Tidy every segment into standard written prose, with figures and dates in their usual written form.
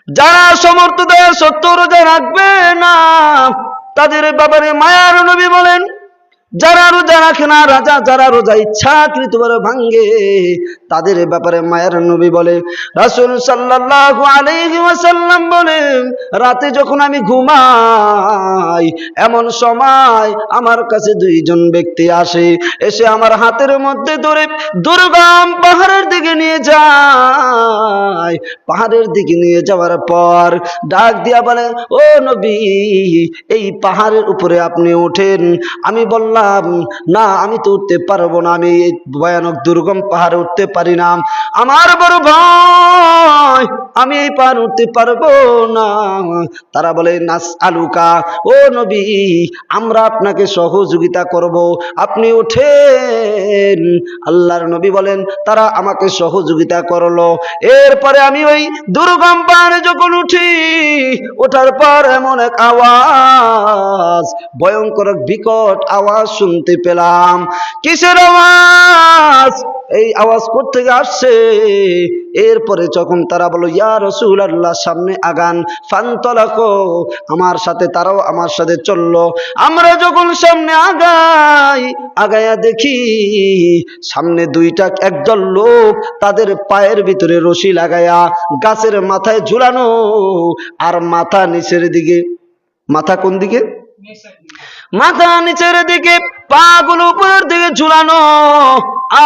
যারা সমর্থ দেয় সত্য রোজা রাখবে না তাদের ব্যাপারে মায়ার নবী বলেন, যারা রোজা রাখে না, যারা রোজা ইচ্ছাকৃতভাবে ভাঙ্গে তাদের ব্যাপারে মায়ের নবী বলে, রাসূল সাল্লাল্লাহু আলাইহি ওয়াসাল্লাম বলেন, রাতে যখন আমি ঘুমাই এমন সময় আমার কাছে দুইজন ব্যক্তি আসে, এসে আমার হাতের মধ্যে ধরে দুর্গম পাহাড়ের দিকে নিয়ে যায়। পাহাড়ের দিকে নিয়ে যাওয়ার পর ডাক দিয়া বলে, ও নবী, এই পাহাড়ের উপরে আপনি ওঠেন। আমি বললাম, না, আমি তো উঠতে পারবো না, আমি এই ভয়ানক দুর্গম পাহাড়ে উঠতে পারি না, আমার বড় ভয়, আমি এই পাহাড় উঠতে পারবো না। তারা বলে, নাস আলুকা, ও নবী, আমরা আপনাকে সহযোগিতা করব, আপনি ওঠেন। আল্লাহর নবী বলেন, তারা আমাকে সহযোগিতা করলো। এরপরে আমি ওই দুর্গম পাহাড়ে যখন উঠি, ওঠার পর এমন এক আওয়াজ, ভয়ঙ্কর বিকট আওয়াজ শুনতে পেলাম। কিসের আওয়াজ? এই আওয়াজ কোত্থেকে আসছে? এরপরে যখন তারা বলল, ইয়া রাসূলুল্লাহ, সামনে আগান, ফান্তলাকো, আমার সাথে, তারাও আমার সাথে চললো। আমরা যখন সামনে আগায়া দেখি সামনে একদল লোক তাদের পায়ের ভিতরে রশি লাগায়া গাছের মাথায় ঝুলানো, আর মাথা নিচের দিকে। মাথা কোন দিকে? মাথা নিচের দিকে, পা গুলো উপরের দিকে ঝুলানো।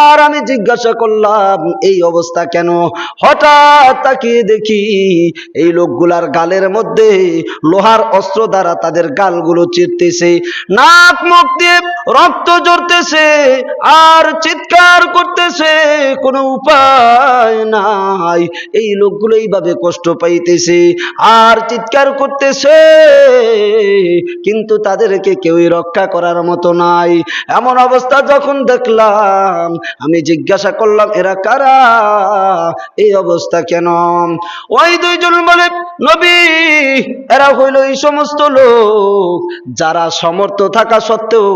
আর আমি জিজ্ঞাসা করলাম, এই অবস্থা কেন? হঠাৎ তাকিয়ে দেখি এই লোকগুলার গালের মধ্যে লোহার অস্ত্র দ্বারা তাদের গালগুলো চিরতেছে, নাক মুখ দিয়ে রক্ত ঝরতেছে, আর চিৎকার করতেছে, কোনো উপায় নাই। এই লোকগুলো এইভাবে কষ্ট পাইতেছে আর চিৎকার করতেছে, কিন্তু তাদেরকে কেউই রক্ষা করার মতো নাই। এমন অবস্থা যখন দেখলাম, আমি জিজ্ঞাসা করলাম, এরা কারা? এই অবস্থা কেন? ওই দুইজন বলে, নবী, এরা হইল এই সমস্ত লোক যারা সমর্থ থাকা সত্ত্বেও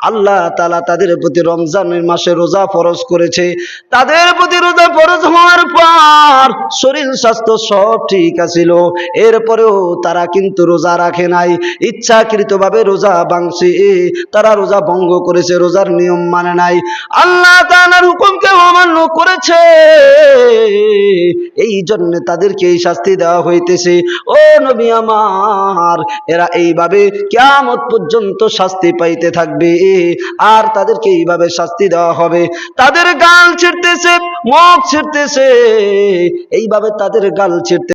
আল্লাহ তাআলা তাদের প্রতি রমজানের মাসে রোজা ফরজ করেছে। তাদের প্রতি রোজা ফরজ হওয়ার পর শরীর স্বাস্থ্য সব ঠিক আছিল, এরপরেও তারা কিন্তু রোজা রাখে নাই, ইচ্ছাকৃতভাবে রোজা ভাঙছে, তারা রোজা ভঙ্গ করেছে, রোজার নিয়ম মানে নাই, আল্লাহ তাআলার হুকুমকে অমান্য করেছে। এই জন্য তাদেরকে এই শাস্তি দেওয়া হইতেছে। ও নবী আমার, এরা এইভাবে কিয়ামত পর্যন্ত শাস্তি পাইতে থাকবে, আর তাদেরকে এইভাবে শাস্তি দেওয়া হবে। তাদের গাল ছিঁড়তেছে, মুখ ছিঁড়তেছে, এইভাবে তাদের গাল ছিঁড়তে